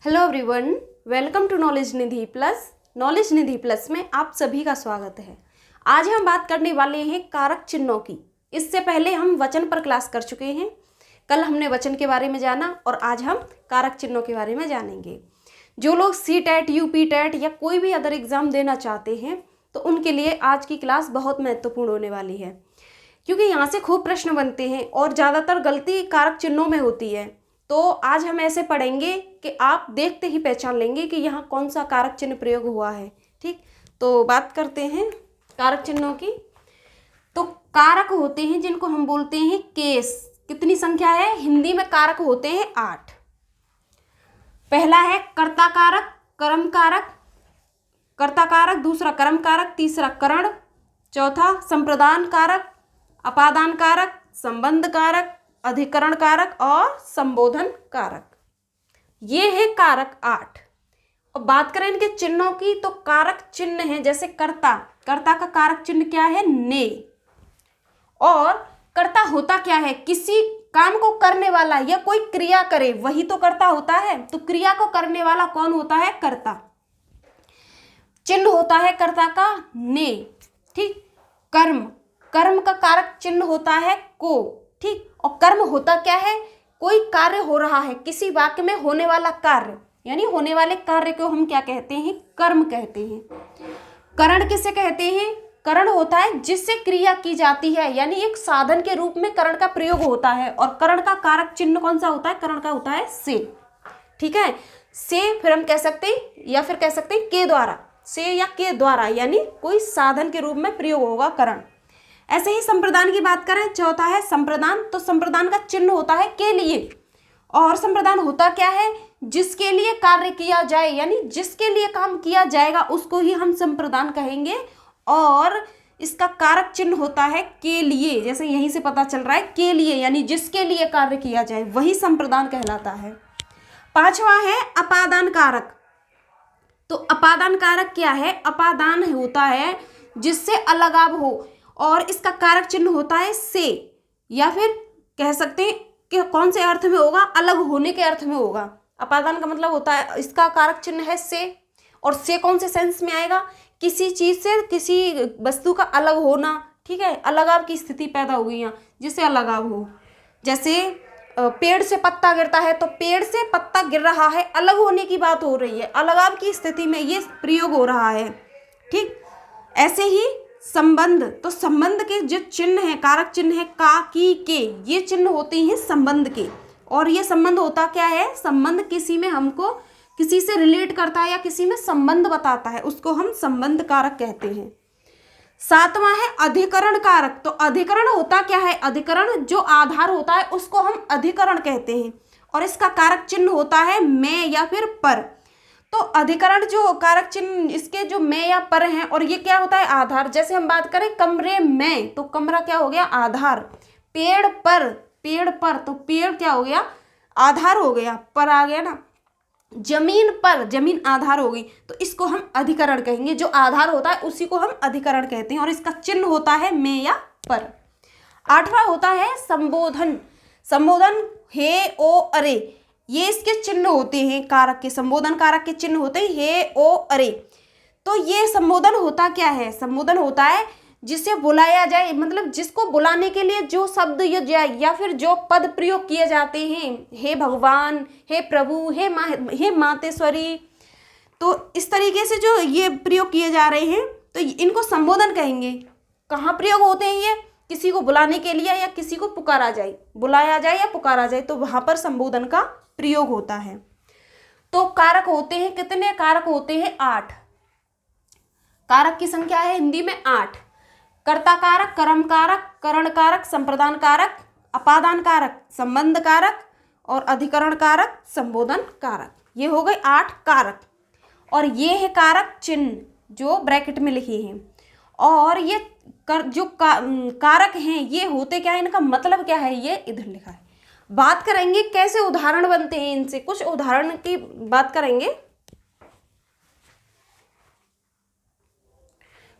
Hello everyone, welcome to knowledge Nidhi plus. Knowledge Nidhi plus में आप सभी का स्वागत है। आज हम बात करने वाले हैं कारक चिन्हों की। इससे पहले हम वचन पर क्लास कर चुके हैं। कल हमने वचन के बारे में जाना और आज हम कारक चिन्हों के बारे में जानेंगे। जो लोग CTET, UP TET या कोई भी अदर एग्ज़ाम देना चाहते हैं तो उनके लिए आज की क्लास बहुत महत्वपूर्ण होने वाली है, क्योंकि यहाँ से खूब प्रश्न बनते हैं और ज़्यादातर गलती कारक चिन्हों में होती है। तो आज हम ऐसे पढ़ेंगे कि आप देखते ही पहचान लेंगे कि यहाँ कौन सा कारक चिन्ह प्रयोग हुआ है। ठीक, तो बात करते हैं कारक चिन्हों की। तो कारक होते हैं जिनको हम बोलते हैं केस। कितनी संख्या है? हिंदी में कारक होते हैं 8। पहला है कर्ता कारक, कर्म कारक, कर्ता कारक, दूसरा कर्म कारक, तीसरा करण, चौथा संप्रदान कारक, अपादान कारक, संबंध कारक, अधिकरण कारक और संबोधन कारक। ये है कारक 8। और बात करें इनके चिन्हों की तो कारक चिन्ह है जैसे कर्ता। कर्ता का कारक चिन्ह क्या है? ने। और कर्ता होता क्या है? किसी काम को करने वाला या कोई क्रिया करे वही तो कर्ता होता है। तो क्रिया को करने वाला कौन होता है? कर्ता। चिन्ह होता है कर्ता का ने। ठीक, कर्म, कर्म का कारक चिन्ह होता है को। ठीक, और कर्म होता क्या है? कोई कार्य हो रहा है, किसी वाक्य में होने वाला कार्य, यानी होने वाले कार्य को हम क्या कहते हैं? कर्म कहते हैं। करण किसे कहते हैं? करण होता है जिससे क्रिया की जाती है, यानी एक साधन के रूप में करण का प्रयोग होता है। और करण का कारक चिन्ह कौन सा होता है? करण का होता है से। ठीक है, से फिर हम कह सकते हैं या फिर कह सकते हैं के द्वारा, से या के द्वारा, यानी कोई साधन के रूप में प्रयोग होगा करण। ऐसे ही संप्रदान की बात करें, चौथा है संप्रदान। तो संप्रदान का चिन्ह होता है के लिए। और संप्रदान होता क्या है? जिसके लिए कार्य किया जाए, यानी जिसके लिए काम किया जाएगा उसको ही हम संप्रदान कहेंगे। और इसका कारक चिन्ह होता है के लिए, जैसे यहीं से पता चल रहा है के लिए, यानी जिसके लिए कार्य किया जाए वही संप्रदान कहलाता है। पांचवा है अपादान कारक। तो अपादान कारक क्या है? अपादान होता है जिससे अलगाव हो और इसका कारक चिन्ह होता है से, या फिर कह सकते हैं कि कौन से अर्थ में होगा? अलग होने के अर्थ में होगा। अपादान का मतलब होता है, इसका कारक चिन्ह है से। और से कौन से सेंस में आएगा? किसी चीज से, किसी वस्तु का अलग होना। ठीक है, अलगाव की स्थिति पैदा हो गई यहाँ, जिससे अलगाव हो। जैसे पेड़ से पत्ता गिरता है तो पेड़ से पत्ता गिर रहा है, अलग होने की बात हो रही है, अलगाव की स्थिति में ये प्रयोग हो रहा है। ठीक, ऐसे ही संबंध। तो संबंध के जो चिन्ह है, कारक चिन्ह है का, की, के, ये चिन्ह होते हैं संबंध के। और ये संबंध होता क्या है? संबंध किसी में हमको किसी से रिलेट करता है या किसी में संबंध बताता है, उसको हम संबंध कारक कहते हैं। सातवां है अधिकरण कारक। तो अधिकरण होता क्या है? अधिकरण जो आधार होता है उसको हम अधिकरण कहते हैं। और इसका कारक चिन्ह होता है में या फिर पर। तो अधिकरण जो कारक चिन्ह इसके जो में या पर हैं, और ये क्या होता है? आधार। जैसे हम बात करें कमरे में, तो कमरा क्या हो गया? आधार। पेड़ पर, पेड़ पर, तो पेड़ क्या हो गया? आधार हो गया, पर आ गया ना। जमीन पर, जमीन आधार हो गई, तो इसको हम अधिकरण कहेंगे। जो आधार होता है उसी को हम अधिकरण कहते हैं और इसका चिन्ह होता है में या पर। आठवां होता है संबोधन। संबोधन हे, ओ, अरे, ये इसके चिन्ह होते हैं कारक के। संबोधन कारक के चिन्ह होते हैं हे, ओ, अरे। तो ये संबोधन होता क्या है? संबोधन होता है जिसे बुलाया जाए, मतलब जिसको बुलाने के लिए जो शब्द या फिर जो पद प्रयोग किए जाते हैं, हे भगवान, हे प्रभु, हे मातेश्वरी, तो इस तरीके से जो ये प्रयोग किए जा रहे हैं तो इनको संबोधन कहेंगे। कहाँ प्रयोग होते हैं ये? किसी को बुलाने के लिए या किसी को पुकारा जाए, बुलाया जाए या पुकारा जाए, तो वहां पर संबोधन का प्रयोग होता है। तो कारक होते हैं कितने? कारक होते हैं 8। कारक की संख्या है हिंदी में 8। कर्ता कारक, कर्म कारक, करण कारक, संप्रदान कारक, अपादान कारक, संबंध कारक और अधिकरण कारक, संबोधन कारक। ये हो गए 8 कारक। और ये है कारक चिन्ह जो ब्रैकेट में लिखे हैं। और ये जो कारक हैं ये होते क्या है? इनका मतलब क्या है? ये इधर लिखा है। बात करेंगे कैसे उदाहरण बनते हैं इनसे, कुछ उदाहरण की बात करेंगे।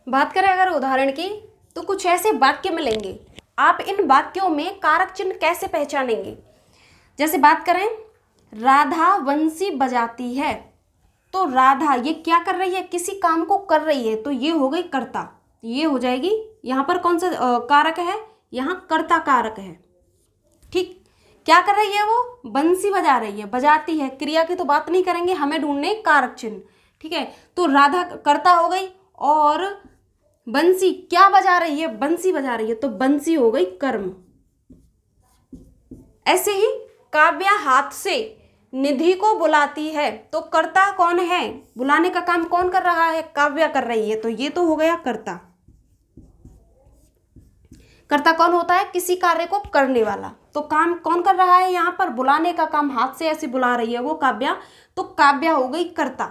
बात करें अगर उदाहरण की तो कुछ ऐसे वाक्य मिलेंगे। आप इन वाक्यों में कारक चिन्ह कैसे पहचानेंगे? जैसे बात करें राधा बंसी बजाती है। तो राधा ये क्या कर रही है, किसी काम को कर रही है, तो ये हो गई कर्ता, ये हो जाएगी। यहाँ पर कौन सा कारक है, यहाँ कर्ता कारक है। ठीक, क्या कर रही है वो, बंसी बजा रही है, बजाती है, क्रिया की तो बात नहीं करेंगे, हमें ढूंढने कारक चिन्ह। ठीक है, तो राधा कर्ता हो गई और बंसी क्या बजा रही है, बंसी बजा रही है, तो बंसी हो गई कर्म। ऐसे ही काव्या हाथ से निधि को बुलाती है, तो कर्ता कौन है, बुलाने का काम कौन कर रहा है, काव्या कर रही है, तो ये तो हो गया कर्ता। कर्ता कौन होता है, किसी कार्य को करने वाला। तो काम कौन कर रहा है, यहाँ पर बुलाने का काम, हाथ से ऐसे बुला रही है वो काव्या, तो काव्या हो गई कर्ता।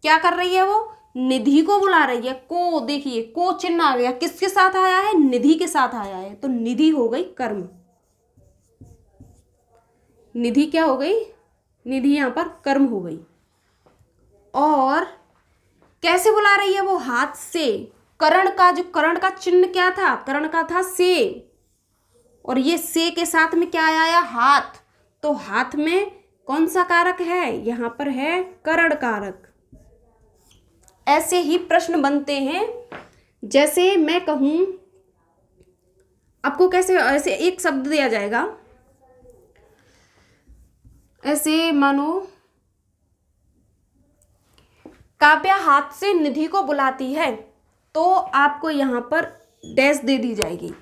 क्या कर रही है वो, निधि को बुला रही है। को देखिए, को चिन्ह आ गया, किसके साथ आया है, निधि के साथ आया है, तो निधि हो गई कर्म। निधि क्या हो गई, निधि यहाँ पर कर्म हो गई। और कैसे बुला रही है वो, हाथ से। करण का जो करण का चिन्ह क्या था, करण का था से, और ये से के साथ में क्या आया, हाथ। तो हाथ में कौन सा कारक है, यहाँ पर है करण कारक। ऐसे ही प्रश्न बनते हैं, जैसे मैं कहूं आपको, कैसे, ऐसे एक शब्द दिया जाएगा, ऐसे मानो काव्या हाथ से निधि को बुलाती है, तो आपको यहाँ पर डैश दे दी जाएगी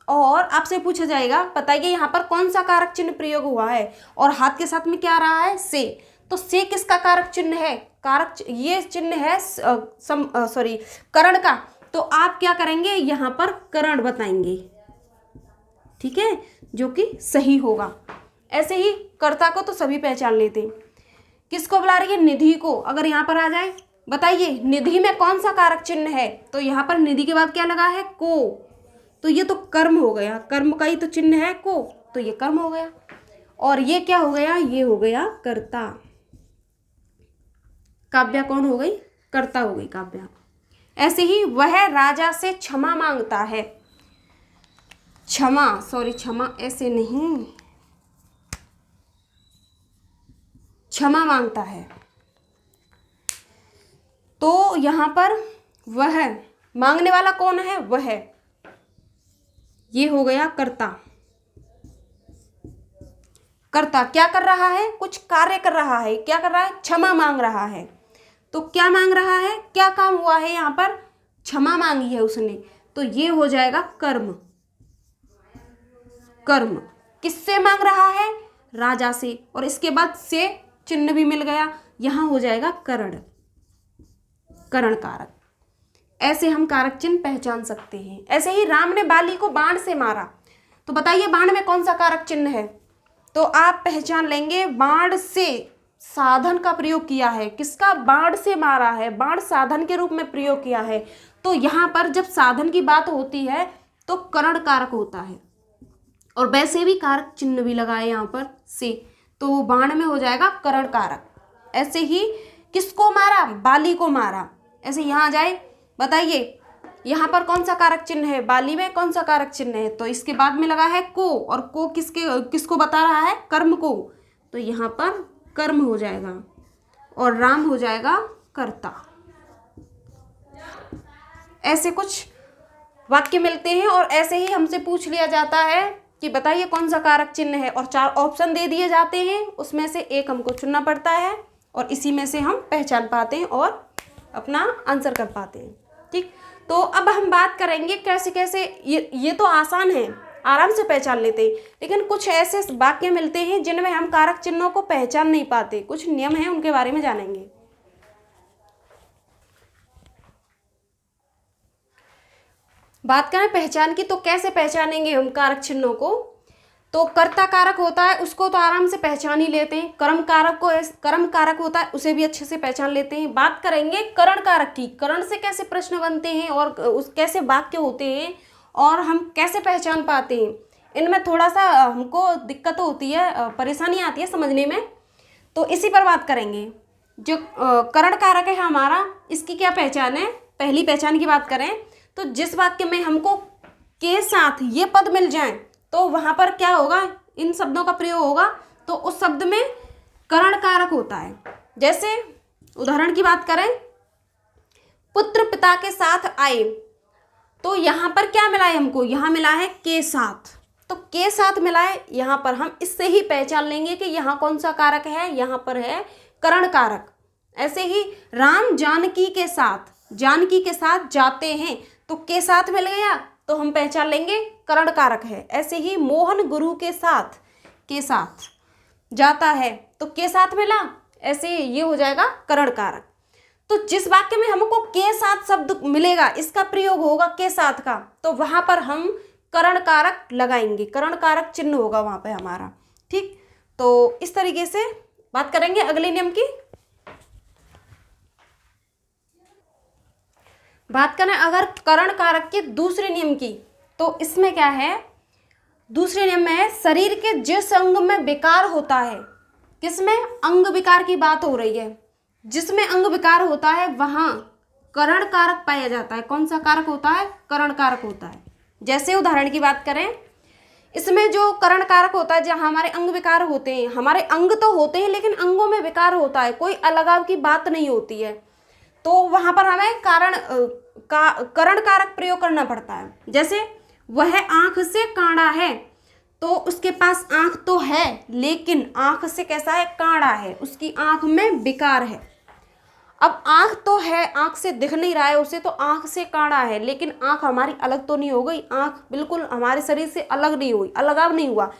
और आपसे पूछा जाएगा बताइए यहाँ पर कौन सा कारक चिन्ह प्रयोग हुआ है, और हाथ के साथ में क्या आ रहा है, से। तो से किसका कारक चिन्ह है, ये चिन्ह है करण का। तो आप क्या करेंगे, यहाँ पर करण बताएंगे, ठीक है, जो कि सही होगा। ऐसे ही कर्ता को तो सभी पहचान लेते हैं। किसको बुला रही है, निधि को। अगर यहाँ पर आ जाए बताइए निधि में कौन सा कारक चिन्ह है, तो यहाँ पर निधि के बाद क्या लगा है, को। तो ये तो कर्म हो गया, कर्म का ही तो चिन्ह है को, तो ये कर्म हो गया। और ये क्या हो गया, ये हो गया कर्ता। काव्या कौन हो गई, कर्ता हो गई काव्या। ऐसे ही वह राजा से क्षमा मांगता है। क्षमा ऐसे नहीं, क्षमा मांगता है। तो यहां पर वह मांगने वाला कौन है, वह, ये हो गया कर्ता। कर्ता क्या कर रहा है, कुछ कार्य कर रहा है, क्या कर रहा है, क्षमा मांग रहा है। तो क्या मांग रहा है, क्या काम हुआ है, यहाँ पर क्षमा मांगी है उसने, तो ये हो जाएगा कर्म। कर्म किससे मांग रहा है, राजा से, और इसके बाद से चिन्ह भी मिल गया, यहां हो जाएगा करण, करण कारक। ऐसे हम कारक चिन्ह पहचान सकते हैं। ऐसे ही राम ने बाली को बाण से मारा, तो बताइए बाण में कौन सा कारक चिन्ह है, तो आप पहचान लेंगे बाण से साधन का प्रयोग किया है। किसका, बाण से मारा है, बाण साधन के रूप में प्रयोग किया है। तो यहाँ पर जब साधन की बात होती है तो करण कारक होता है, और वैसे भी कारक चिन्ह भी लगाए यहाँ पर से, तो बाण में हो जाएगा करण कारक। ऐसे ही किसको मारा, बाली को मारा। ऐसे यहाँ आ जाए बताइए यहाँ पर कौन सा कारक चिन्ह है, बाली में कौन सा कारक चिन्ह है, तो इसके बाद में लगा है को, और को किसको बता रहा है, कर्म को, तो यहाँ पर कर्म हो जाएगा और राम हो जाएगा कर्ता। ऐसे कुछ वाक्य मिलते हैं और ऐसे ही हमसे पूछ लिया जाता है कि बताइए कौन सा कारक चिन्ह है, और 4 ऑप्शन दे दिए जाते हैं, उसमें से एक हमको चुनना पड़ता है और इसी में से हम पहचान पाते हैं और अपना आंसर कर पाते हैं। ठीक, तो अब हम बात करेंगे कैसे कैसे, ये तो आसान है, आराम से पहचान लेते हैं, लेकिन कुछ ऐसे वाक्य मिलते हैं जिनमें हम कारक चिन्हों को पहचान नहीं पाते। कुछ नियम हैं, उनके बारे में जानेंगे। बात करें पहचान की, तो कैसे पहचानेंगे हम कारक चिन्हों को, तो कर्ता कारक होता है उसको तो आराम से पहचान ही लेते हैं, कर्म कारक होता है उसे भी अच्छे से पहचान लेते हैं। बात करेंगे करण कारक की, करण से कैसे प्रश्न बनते हैं और कैसे वाक्य होते हैं और हम कैसे पहचान पाते हैं, इनमें थोड़ा सा हमको दिक्कत होती है, परेशानी आती है समझने में, तो इसी पर बात करेंगे। जो करण कारक है हमारा, इसकी क्या पहचान है, पहली पहचान की बात करें तो जिस वाक्य में हमको के साथ ये पद मिल जाए तो वहाँ पर क्या होगा, इन शब्दों का प्रयोग होगा, तो उस शब्द में करण कारक होता है। जैसे उदाहरण की बात करें, पुत्र पिता के साथ आए, तो यहाँ पर क्या मिला है हमको, यहाँ मिला है के साथ, तो के साथ मिला है। यहाँ पर हम इससे ही पहचान लेंगे कि यहाँ कौन सा कारक है, यहाँ पर है करण कारक। ऐसे ही राम जानकी के साथ जाते हैं, तो के साथ मिल गया, तो हम पहचान लेंगे करण कारक है। ऐसे ही मोहन गुरु के साथ जाता है, तो के साथ मिला, ऐसे ये हो जाएगा करण कारक। तो जिस वाक्य में हमको के साथ शब्द मिलेगा, इसका प्रयोग होगा के साथ का, तो वहां पर हम करण कारक लगाएंगे, करण कारक चिन्ह होगा वहां पे हमारा। ठीक, तो इस तरीके से बात करेंगे अगले नियम की। बात करें अगर करण कारक के दूसरे नियम की, तो इसमें क्या है, दूसरे नियम में है शरीर के जिस अंग में विकार होता है, किसमें, अंग विकार की बात हो रही है, जिसमें अंग विकार होता है वहां करण कारक पाया जाता है। कौन सा कारक होता है, करण कारक होता है। जैसे उदाहरण की बात करें, इसमें जो करण कारक होता है, जहां हमारे अंग विकार होते हैं, हमारे अंग तो होते हैं लेकिन अंगों में विकार होता है, कोई अलगाव की बात नहीं होती है, तो वहां पर हमें करण कारक प्रयोग करना पड़ता है। जैसे वह आंख से काड़ा है, तो उसके पास आंख तो है लेकिन आंख से कैसा है, काड़ा है, उसकी आंख में विकार है। अब आंख तो है, आंख से दिख नहीं रहा है उसे, तो आंख से काड़ा है, लेकिन आंख हमारी अलग तो नहीं हो गई, आंख बिल्कुल हमारे शरीर से अलग नहीं हुई, अलगाव नहीं हुआ।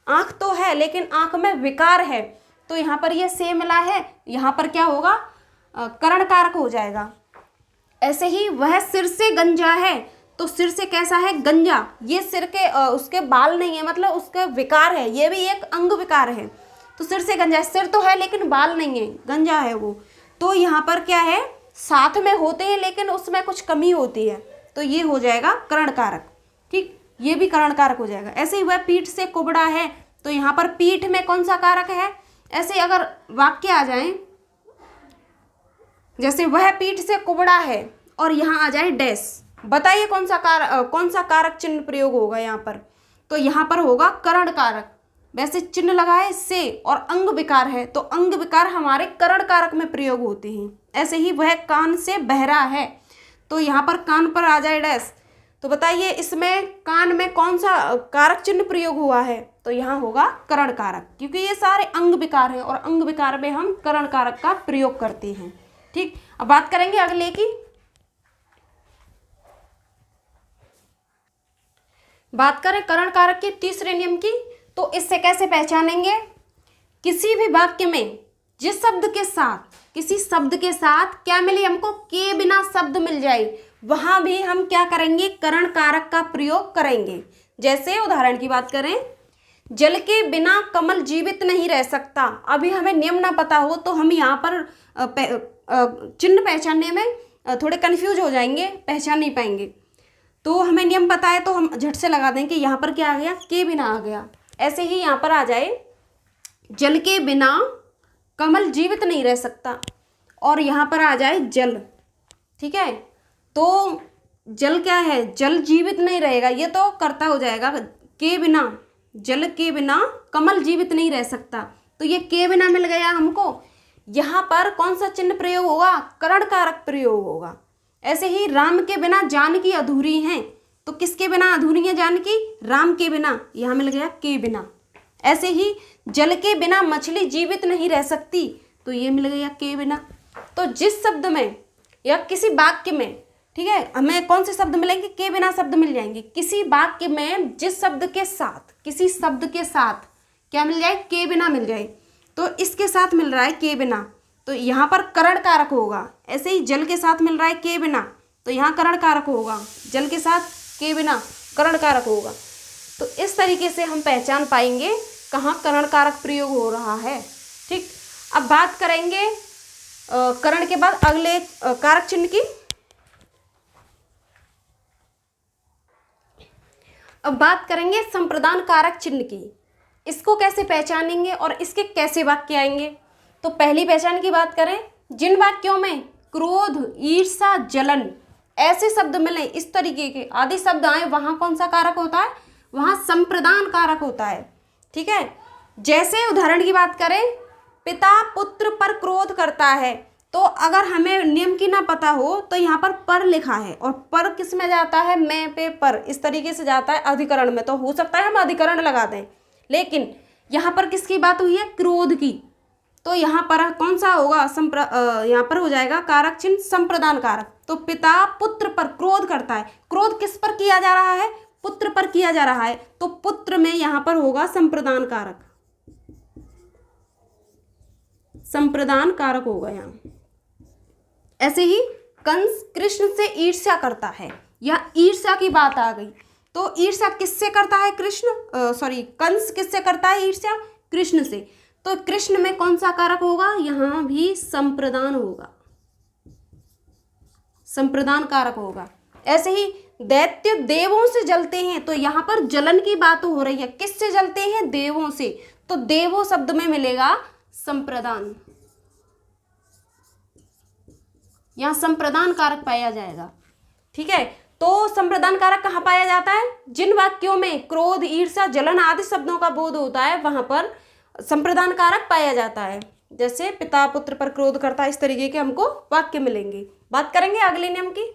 आंख तो है लेकिन आंख में विकार है, तो यहाँ पर ये से मिला है, यहाँ पर क्या होगा, करण कारक हो जाएगा। ऐसे ही वह सिर से गंजा है, तो सिर से कैसा है, गंजा, ये सिर के उसके बाल नहीं है, मतलब उसका विकार है, ये भी एक अंग विकार है। तो सिर से गंजा है, सिर तो है लेकिन बाल नहीं है, गंजा है वो, तो यहाँ पर क्या है, साथ में होते हैं लेकिन उसमें कुछ कमी होती है, तो ये हो जाएगा करण कारक। ठीक, ये भी करण कारक हो जाएगा। ऐसे ही वह पीठ से कुबड़ा है, तो यहाँ पर पीठ में कौन सा कारक है। ऐसे अगर वाक्य आ जाए, जैसे वह पीठ से कुबड़ा है और यहाँ आ जाए डैश, बताइए कौन सा कारक चिन्ह प्रयोग होगा यहाँ पर, तो यहाँ पर होगा करण कारक। वैसे चिन्ह लगा है से और अंग विकार है, तो अंग विकार हमारे करण कारक में प्रयोग होते हैं। ऐसे ही वह कान से बहरा है, तो यहाँ पर कान पर आ जाए डैश, तो बताइए इसमें कान में कौन सा कारक चिन्ह प्रयोग हुआ है, तो यहाँ होगा करण कारक, क्योंकि ये सारे अंग विकार हैं और अंग विकार में हम करण कारक का प्रयोग करते हैं। ठीक, अब बात करेंगे अगले की। बात करें करण कारक के तीसरे नियम की, तो इससे कैसे पहचानेंगे, किसी भी वाक्य में जिस शब्द के साथ, किसी शब्द के साथ क्या मिले हमको, के बिना शब्द मिल जाए, वहां भी हम क्या करेंगे, करण कारक का प्रयोग करेंगे। जैसे उदाहरण की बात करें, जल के बिना कमल जीवित नहीं रह सकता। अभी हमें नियम ना पता हो तो हम यहाँ पर चिन्ह पहचानने में थोड़े कंफ्यूज हो जाएंगे, पहचान नहीं पाएंगे। तो हमें नियम पता है तो हम झट से लगा दें कि यहाँ पर क्या आ गया, के बिना आ गया। ऐसे ही यहाँ पर आ जाए, जल के बिना कमल जीवित नहीं रह सकता, और यहाँ पर आ जाए जल। ठीक है, तो जल क्या है, जल जीवित नहीं रहेगा, ये तो कर्ता हो जाएगा, के बिना, जल के बिना कमल जीवित नहीं रह सकता, तो ये के बिना मिल गया हमको। यहाँ पर कौन सा चिन्ह प्रयोग होगा, करण कारक प्रयोग होगा। ऐसे ही राम के बिना जानकी अधूरी हैं, तो किसके बिना अधूरी है जानकी, राम के बिना, यहाँ मिल गया के बिना। ऐसे ही जल के बिना मछली जीवित नहीं रह सकती, तो ये मिल गया के बिना। तो जिस शब्द में या किसी वाक्य में, ठीक है, हमें कौन से शब्द मिलेंगे, के बिना शब्द मिल जाएंगे। किसी वाक्य में जिस शब्द के साथ, किसी शब्द के साथ क्या मिल जाए, के बिना मिल जाए, तो इसके साथ मिल रहा है के बिना, तो यहाँ पर करण कारक होगा। ऐसे ही जल के साथ मिल रहा है के बिना, तो यहाँ करण कारक होगा, जल के साथ के बिना करण कारक होगा। तो इस तरीके से हम पहचान पाएंगे कहाँ करण कारक प्रयोग हो रहा है। ठीक, अब बात करेंगे करण के बाद अगले कारक चिन्ह की। अब बात करेंगे संप्रदान कारक चिन्ह की। इसको कैसे पहचानेंगे और इसके कैसे वाक्य आएंगे। तो पहली पहचान की बात करें, जिन वाक्यों में क्रोध, ईर्ष्या, जलन ऐसे शब्द मिले, इस तरीके के आदि शब्द आए, वहां कौन सा कारक होता है, वहां संप्रदान कारक होता है। ठीक है, जैसे उदाहरण की बात करें, पिता पुत्र पर क्रोध करता है, तो अगर हमें नियम की ना पता हो तो यहाँ पर लिखा है, और पर किस में जाता है, मैं पे पर, इस तरीके से जाता है अधिकरण में, तो हो सकता है हम अधिकरण लगा दें, लेकिन यहाँ पर किसकी बात हुई है, क्रोध की, तो यहाँ पर कौन सा होगा, यहाँ पर हो जाएगा कारक चिन्ह संप्रदान कारक। तो पिता पुत्र पर क्रोध करता है, क्रोध किस पर किया जा रहा है, पुत्र पर किया जा रहा है, तो पुत्र में यहाँ पर होगा संप्रदान कारक, संप्रदान कारक होगा यहाँ। ऐसे ही कंस कृष्ण से ईर्ष्या करता है, यह ईर्ष्या की बात आ गई, तो ईर्ष्या किससे करता है, कंस किससे करता है ईर्ष्या, कृष्ण से, तो कृष्ण में कौन सा कारक होगा, यहां भी संप्रदान होगा, संप्रदान कारक होगा। ऐसे ही दैत्य देवों से जलते हैं, तो यहां पर जलन की बात हो रही है, किससे जलते हैं, देवों से, तो देवों शब्द में मिलेगा संप्रदान, यहां संप्रदान कारक पाया जाएगा। ठीक है, तो संप्रदान कारक कहाँ पाया जाता है, जिन वाक्यों में क्रोध ईर्ष्या जलन आदि शब्दों का बोध होता है वहां पर संप्रदान कारक पाया जाता है। जैसे पिता पुत्र पर क्रोध करता है, इस तरीके के हमको वाक्य मिलेंगे। बात करेंगे अगले नियम की,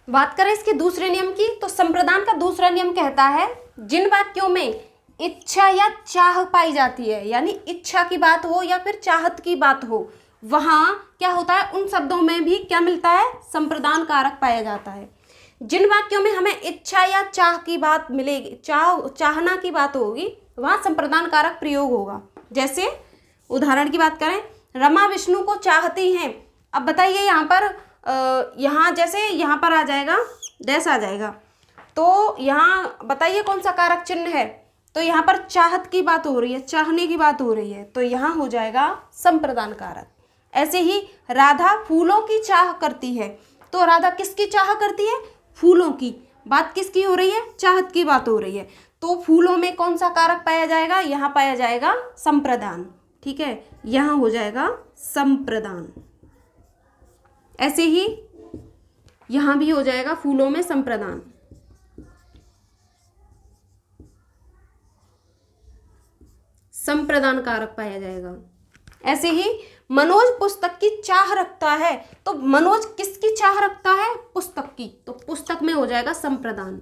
बात करें इसके दूसरे नियम की, तो संप्रदान का दूसरा नियम कहता है जिन वाक्यों में इच्छा या चाह पाई जाती है, यानी इच्छा की बात हो या फिर चाहत की बात हो, वहां क्या होता है, उन शब्दों में भी क्या मिलता है, संप्रदान कारक पाया जाता है। जिन वाक्यों में हमें इच्छा या चाह की बात मिलेगी, चाहना की बात होगी, वहां संप्रदान कारक प्रयोग होगा। जैसे उदाहरण की बात करें, रमा विष्णु को चाहती हैं, अब बताइए यहाँ पर यहाँ जैसे यहाँ पर आ जाएगा डैश आ जाएगा, तो यहाँ बताइए कौन सा कारक चिन्ह है, तो यहाँ पर चाहत की बात हो रही है, चाहने की बात हो रही है, तो यहाँ हो जाएगा संप्रदान कारक। ऐसे ही राधा फूलों की चाह करती है, तो राधा किसकी चाह करती है, फूलों की, बात किसकी हो रही है, चाहत की बात हो रही है, तो फूलों में कौन सा कारक पाया जाएगा, यहाँ पाया जाएगा संप्रदान। ठीक है, यहाँ हो जाएगा संप्रदान। ऐसे ही यहाँ भी हो जाएगा फूलों में संप्रदान। संप्रदान कारक पाया जाएगा। ऐसे ही मनोज पुस्तक की चाह रखता है, तो मनोज किसकी चाह रखता है, पुस्तक की, तो पुस्तक में हो जाएगा संप्रदान,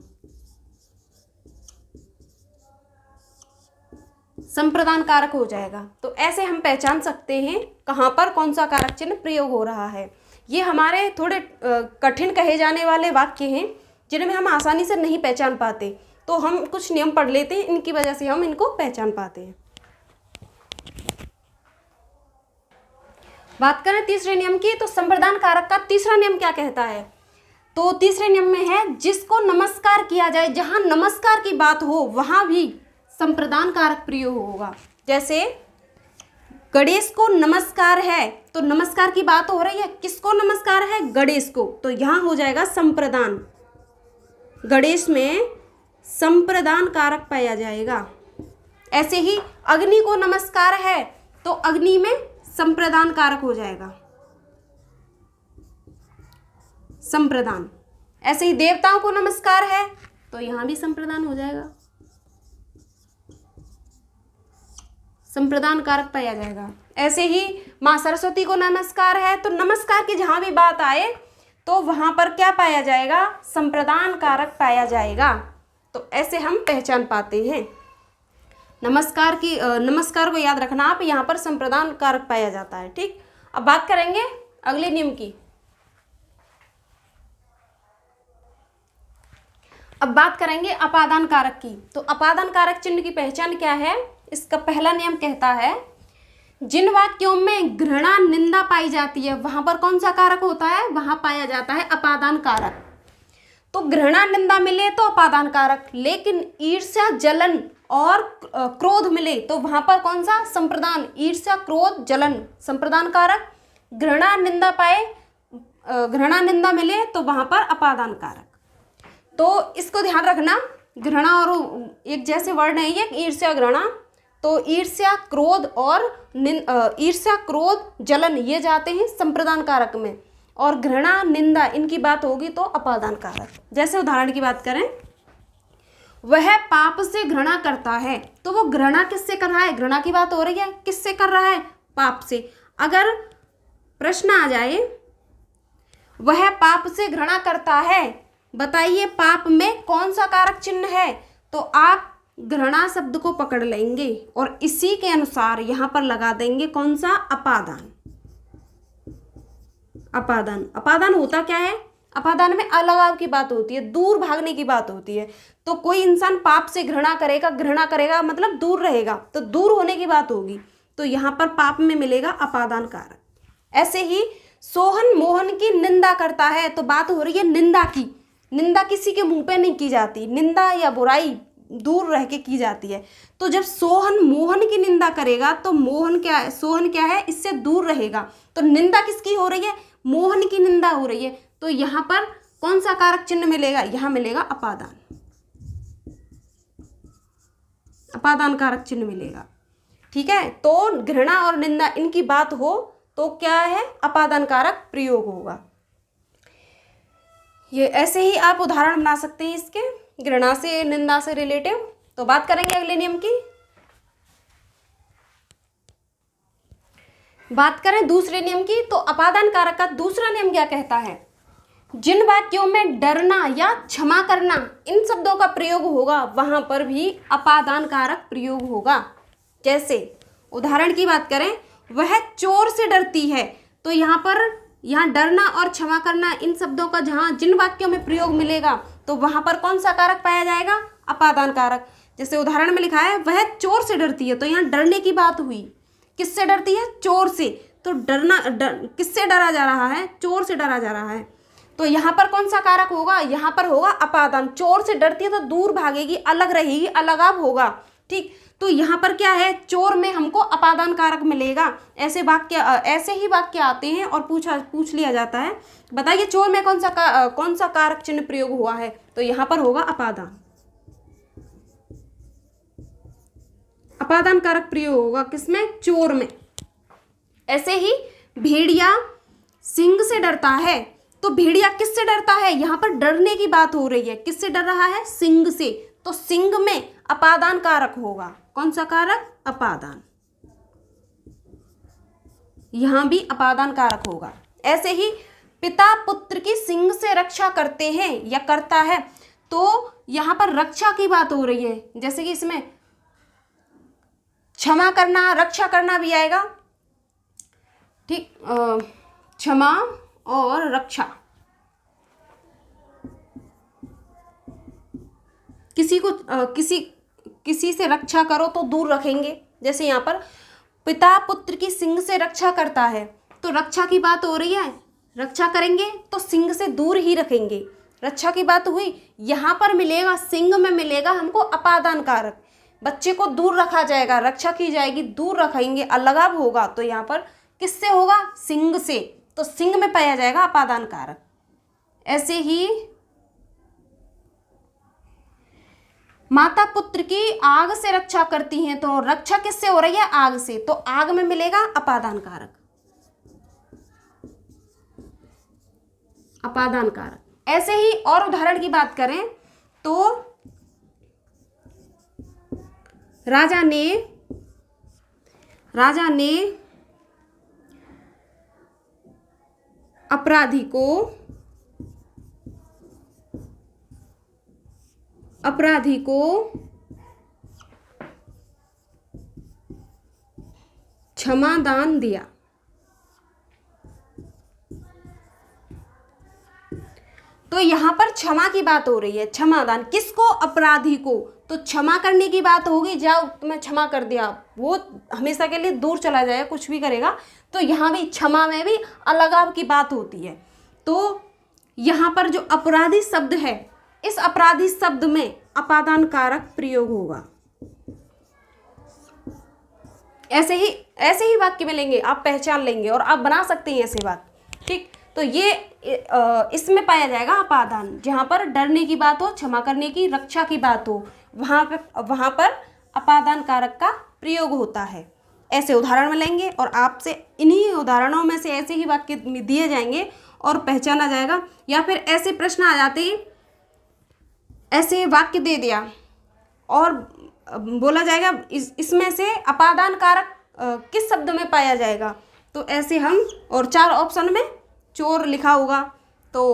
संप्रदान कारक हो जाएगा। तो ऐसे हम पहचान सकते हैं कहाँ पर कौन सा कारक चिन्ह प्रयोग हो रहा है। ये हमारे थोड़े कठिन कहे जाने वाले वाक्य हैं जिनमें हम आसानी से नहीं पहचान पाते, तो हम कुछ नियम पढ़ लेते हैं, इनकी वजह से हम इनको पहचान पाते हैं। बात करें तीसरे नियम की, तो संप्रदान कारक का तीसरा नियम क्या कहता है, तो तीसरे नियम में है जिसको नमस्कार किया जाए, जहां नमस्कार की बात हो वहां भी संप्रदान कारक प्रयोग होगा। जैसे गणेश को नमस्कार है, तो नमस्कार की बात हो रही है, किसको नमस्कार है, गणेश को, तो यहाँ हो जाएगा संप्रदान, गणेश में संप्रदान कारक पाया जाएगा। ऐसे ही अग्नि को नमस्कार है, तो अग्नि में संप्रदान कारक हो जाएगा, संप्रदान। ऐसे ही देवताओं को नमस्कार है, तो यहाँ भी संप्रदान हो जाएगा, संप्रदान कारक पाया जाएगा। ऐसे ही माँ सरस्वती को नमस्कार है, तो नमस्कार की जहां भी बात आए तो वहां पर क्या पाया जाएगा, संप्रदान कारक पाया जाएगा। तो ऐसे हम पहचान पाते हैं। नमस्कार को याद रखना आप, यहाँ पर संप्रदान कारक पाया जाता है। ठीक, अब बात करेंगे अगले नियम की। अब बात करेंगे अपादान कारक की। तो अपादान कारक चिन्ह की पहचान क्या है, इसका पहला नियम कहता है जिन वाक्यों में घृणा निंदा पाई जाती है वहां पर कौन सा कारक होता है, वहां पाया जाता है अपादान कारक। तो घृणा निंदा मिले तो अपादान कारक, लेकिन ईर्ष्या जलन और क्रोध मिले तो वहां पर कौन सा, संप्रदान, ईर्ष्या क्रोध जलन संप्रदान कारक। घृणा निंदा मिले तो वहां पर अपादान कारक। तो इसको ध्यान रखना, घृणा और एक जैसे वर्ण है ये, ईर्ष्या घृणा, तो ईर्ष्या क्रोध और ईर्ष्या क्रोध जलन ये जाते हैं संप्रदान कारक में, और घृणा निंदा इनकी बात होगी तो अपादान कारक। जैसे उदाहरण की बात करें, वह पाप से घृणा करता है। तो वो घृणा किससे कर रहा है? घृणा की बात हो रही है, किससे कर रहा है? पाप से। अगर प्रश्न आ जाए वह पाप से घृणा करता है, बताइए पाप में कौन सा कारक चिन्ह है? तो आप घृणा शब्द को पकड़ लेंगे और इसी के अनुसार यहां पर लगा देंगे कौन सा? अपादान। अपादान। अपादान होता क्या है? अपादान में अलगाव की बात होती है, दूर भागने की बात होती है। तो कोई इंसान पाप से घृणा करेगा मतलब दूर रहेगा, तो दूर होने की बात होगी। तो यहाँ पर पाप में मिलेगा अपादान कारक। ऐसे ही सोहन मोहन की निंदा करता है, तो बात हो रही है निंदा की। निंदा किसी के मुंह पे नहीं की जाती, निंदा या बुराई दूर रह के की जाती है। तो जब सोहन मोहन की निंदा करेगा तो मोहन क्या है? सोहन क्या है? इससे दूर रहेगा। तो निंदा किसकी हो रही है? मोहन की निंदा हो रही है। तो यहाँ पर कौन सा कारक चिन्ह मिलेगा? यहाँ मिलेगा अपादान। अपादान कारक चिन्ह मिलेगा। ठीक है, तो घृणा और निंदा इनकी बात हो तो क्या है? अपादान कारक प्रयोग होगा। ये ऐसे ही आप उदाहरण बना सकते हैं इसके, घृणा से निंदा से रिलेटिव। तो बात करेंगे अगले नियम की। बात करें दूसरे नियम की, तो अपादान कारक का दूसरा नियम क्या कहता है? जिन वाक्यों में डरना या क्षमा करना इन शब्दों का प्रयोग होगा वहां पर भी अपादान कारक प्रयोग होगा। जैसे उदाहरण की बात करें, वह चोर से डरती है, तो यहाँ डरना और क्षमा करना इन शब्दों का जहाँ जिन वाक्यों में प्रयोग मिलेगा तो वहां पर कौन सा कारक पाया जाएगा? अपादान कारक। जैसे उदाहरण में लिखा है वह चोर से डरती है, तो यहाँ डरने की बात हुई। किससे डरती है? चोर से। तो किससे डरा जा रहा है? चोर से डरा जा रहा है। तो यहाँ पर कौन सा कारक होगा? यहाँ पर होगा अपादान। चोर से डरती है तो दूर भागेगी, अलग रहेगी, अलगाव होगा। ठीक, तो यहाँ पर क्या है? चोर में हमको अपादान कारक मिलेगा। ऐसे ही वाक्य आते हैं और पूछ लिया जाता है, बताइए चोर में कौन सा कारक चिन्ह प्रयोग हुआ है? तो यहाँ पर होगा अपादान। अपादान कारक प्रयोग होगा किसमें? चोर में। ऐसे ही भेड़िया सिंह से डरता है, तो भेड़िया किससे डरता है? यहाँ पर डरने की बात हो रही है। किससे डर रहा है? सिंह से। तो सिंह में अपादान कारक होगा। कौन सा कारक? अपादान। यहां भी अपादान कारक होगा। ऐसे ही पिता पुत्र की सिंह से रक्षा करते हैं या करता है, तो यहां पर रक्षा की बात हो रही है। जैसे कि इसमें क्षमा करना, रक्षा करना भी आएगा। ठीक, क्षमा और रक्षा, किसी से रक्षा करो तो दूर रखेंगे। जैसे यहाँ पर पिता पुत्र की सिंह से रक्षा करता है, तो रक्षा की बात हो रही है। रक्षा करेंगे तो सिंह से दूर ही रखेंगे, रक्षा की बात हुई। यहाँ पर मिलेगा, सिंह में मिलेगा हमको अपादान कारक। बच्चे को दूर रखा जाएगा, रक्षा की जाएगी, दूर रखेंगे, अलगाव होगा। तो यहाँ पर किससे होगा? सिंह से। तो सिंह में पाया जाएगा अपादान कारक। ऐसे ही माता पुत्र की आग से रक्षा करती हैं, तो रक्षा किससे हो रही है? आग से। तो आग में मिलेगा अपादान कारक। अपादान कारक। ऐसे ही और उदाहरण की बात करें तो राजा ने अपराधी को क्षमादान दिया। तो यहां पर क्षमा की बात हो रही है। क्षमादान किसको? अपराधी को। तो क्षमा करने की बात होगी, जाओ तुम्हें क्षमा कर दिया, वो हमेशा के लिए दूर चला जाएगा, कुछ भी करेगा। तो यहाँ भी क्षमा में भी अलगाव की बात होती है। तो यहाँ पर जो अपराधी शब्द है, इस अपराधी शब्द में अपादान कारक प्रयोग होगा। ऐसे ही वाक्य मिलेंगे, आप पहचान लेंगे और आप बना सकते हैं ऐसे बात। ठीक, तो ये इसमें पाया जाएगा अपादान। जहाँ पर डरने की बात हो, क्षमा करने की, रक्षा की बात हो, वहाँ पर अपादान कारक का प्रयोग होता है। ऐसे उदाहरण में लेंगे और आपसे इन्हीं उदाहरणों में से ऐसे ही वाक्य दिए जाएंगे और पहचाना जाएगा। या फिर ऐसे प्रश्न आ जाते हैं, ऐसे वाक्य दे दिया और बोला जाएगा इसमें से अपादान कारक किस शब्द में पाया जाएगा। तो ऐसे हम, और 4 ऑप्शन में चोर लिखा होगा तो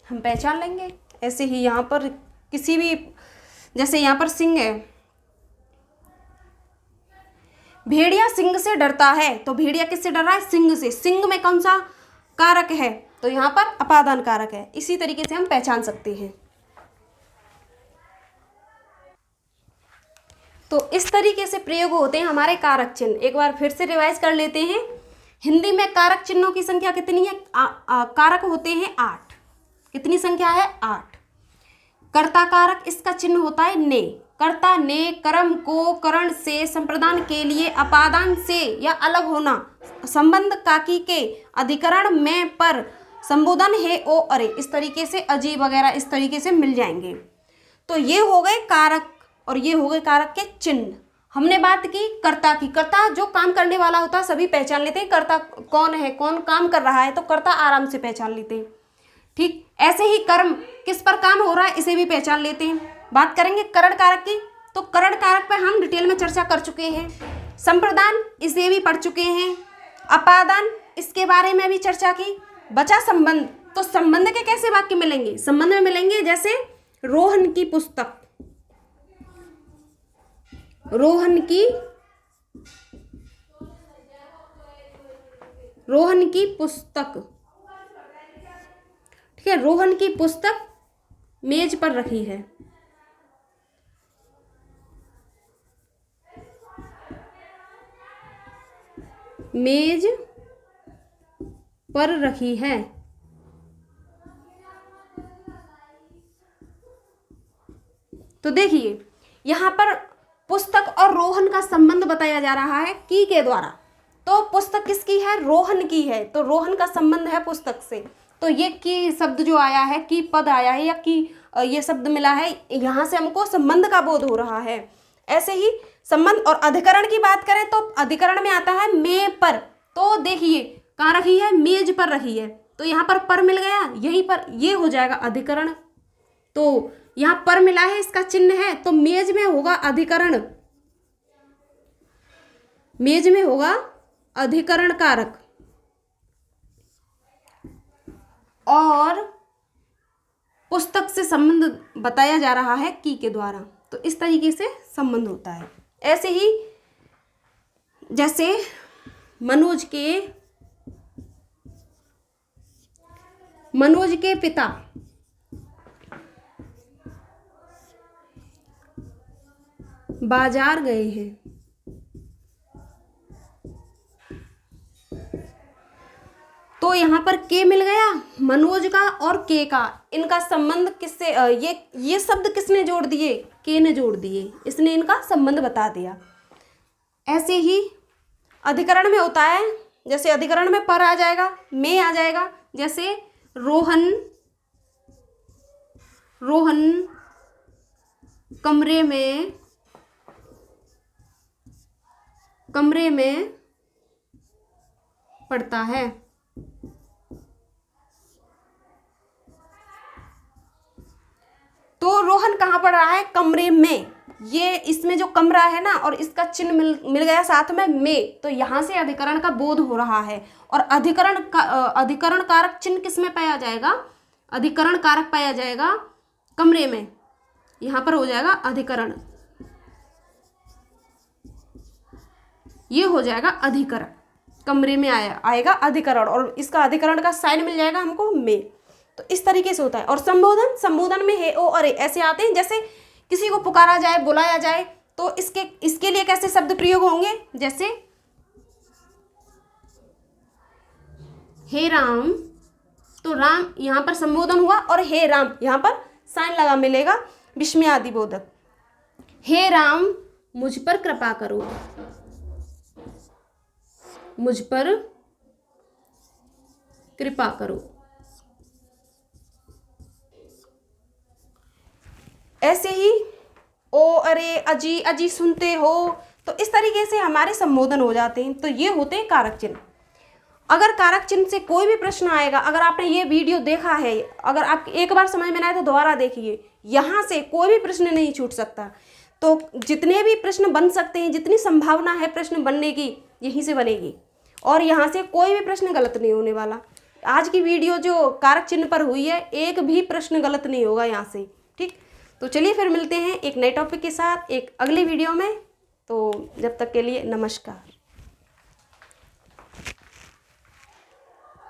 हम पहचान लेंगे। ऐसे ही यहाँ पर किसी भी, जैसे यहाँ पर सिंह है, भेड़िया सिंह से डरता है, तो भेड़िया किससे डर रहा है? सिंह से। सिंह में कौन सा कारक है? तो यहाँ पर अपादान कारक है। इसी तरीके से हम पहचान सकते हैं। तो इस तरीके से प्रयोग होते हैं हमारे कारक चिन्ह। एक बार फिर से रिवाइज कर लेते हैं। हिंदी में कारक चिन्हों की संख्या कितनी है? कारक होते हैं 8। कितनी संख्या है? 8। कर्ता कारक, इसका चिन्ह होता है ने। कर्ता ने कर्म को करण से संप्रदान के लिए अपादान से या अलग होना, संबंध काकी के अधिकरण में पर संबोधन है ओ अरे, इस तरीके से अजी वगैरह इस तरीके से मिल जाएंगे। तो ये हो गए कारक और ये हो गए कारक के चिन्ह। हमने बात की कर्ता की। कर्ता जो काम करने वाला होता है सभी पहचान लेते हैं। कर्ता कौन है, कौन काम कर रहा है, तो कर्ता आराम से पहचान लेते हैं। ठीक, ऐसे ही कर्म किस पर काम हो रहा है इसे भी पहचान लेते हैं। बात करेंगे करण कारक की, तो करण कारक पर हम डिटेल में चर्चा कर चुके हैं। संप्रदान, इसे भी पढ़ चुके हैं। अपादान, इसके बारे में भी चर्चा की। बचा संबंध, तो संबंध के कैसे वाक्य मिलेंगे? संबंध में मिलेंगे जैसे रोहन की पुस्तक, रोहन की पुस्तक, ठीक है। रोहन की पुस्तक मेज पर रखी है। मेज पर रखी है। तो देखिए यहां पर पुस्तक और रोहन का संबंध बताया जा रहा है की के द्वारा। तो पुस्तक किसकी है? रोहन की है। तो रोहन का संबंध है पुस्तक से। तो ये की शब्द जो आया है, की पद आया है या की ये शब्द मिला है, यहाँ से हमको संबंध का बोध हो रहा है। ऐसे ही संबंध और अधिकरण की बात करें तो अधिकरण में आता है में पर। तो देखिए कहाँ रखी है? मेज पर रखी है। तो यहाँ पर मिल गया, यहीं पर ये हो जाएगा अधिकरण। तो यहाँ पर मिला है, इसका चिन्ह है, तो मेज में होगा अधिकरण, मेज में होगा अधिकरण कारक। और पुस्तक से संबंध बताया जा रहा है की के द्वारा। तो इस तरीके से संबंध होता है। ऐसे ही जैसे मनोज के पिता बाजार गए हैं। तो यहाँ पर के मिल गया मनोज का और के का, इनका संबंध किससे, ये शब्द किसने जोड़ दिए? के ने जोड़ दिए, इसने इनका संबंध बता दिया। ऐसे ही अधिकरण में होता है, जैसे अधिकरण में पर आ जाएगा, में आ जाएगा। जैसे रोहन कमरे में पढ़ता है। तो रोहन कहाँ पढ़ रहा है? कमरे में। ये इसमें जो कमरा है ना, और इसका चिन्ह मिल गया साथ में, तो यहाँ से अधिकरण का बोध हो रहा है। और अधिकरण कारक चिन्ह किस में पाया जाएगा? अधिकरण कारक पाया जाएगा कमरे में। यहाँ पर हो जाएगा अधिकरण, ये हो जाएगा अधिकरण। कमरे में आएगा अधिकरण, और इसका अधिकरण का साइन मिल जाएगा हमको में। तो इस तरीके से होता है। और संबोधन में है ओ अरे ऐसे आते हैं। जैसे किसी को पुकारा जाए, बुलाया जाए, तो इसके लिए कैसे शब्द प्रयोग होंगे? जैसे हे राम, तो राम यहाँ पर संबोधन हुआ, और हे राम यहाँ पर साइन लगा मिलेगा विस्मयादि बोधक। हे राम मुझ पर कृपा करो, मुझ पर कृपा करो। ऐसे ही ओ अरे अजी अजी सुनते हो, तो इस तरीके से हमारे संबोधन हो जाते हैं। तो ये होते हैं कारक चिन्ह। अगर कारक चिन्ह से कोई भी प्रश्न आएगा, अगर आपने ये वीडियो देखा है, अगर आप एक बार समझ में ना आए तो दोबारा देखिए, यहाँ से कोई भी प्रश्न नहीं छूट सकता। तो जितने भी प्रश्न बन सकते हैं, जितनी संभावना है प्रश्न बनने की, यहीं से बनेगी और यहाँ से कोई भी प्रश्न गलत नहीं होने वाला। आज की वीडियो जो कारक चिन्ह पर हुई है, एक भी प्रश्न गलत नहीं होगा यहाँ से। ठीक, तो चलिए फिर मिलते हैं एक नए टॉपिक के साथ एक अगले वीडियो में। तो जब तक के लिए नमस्कार।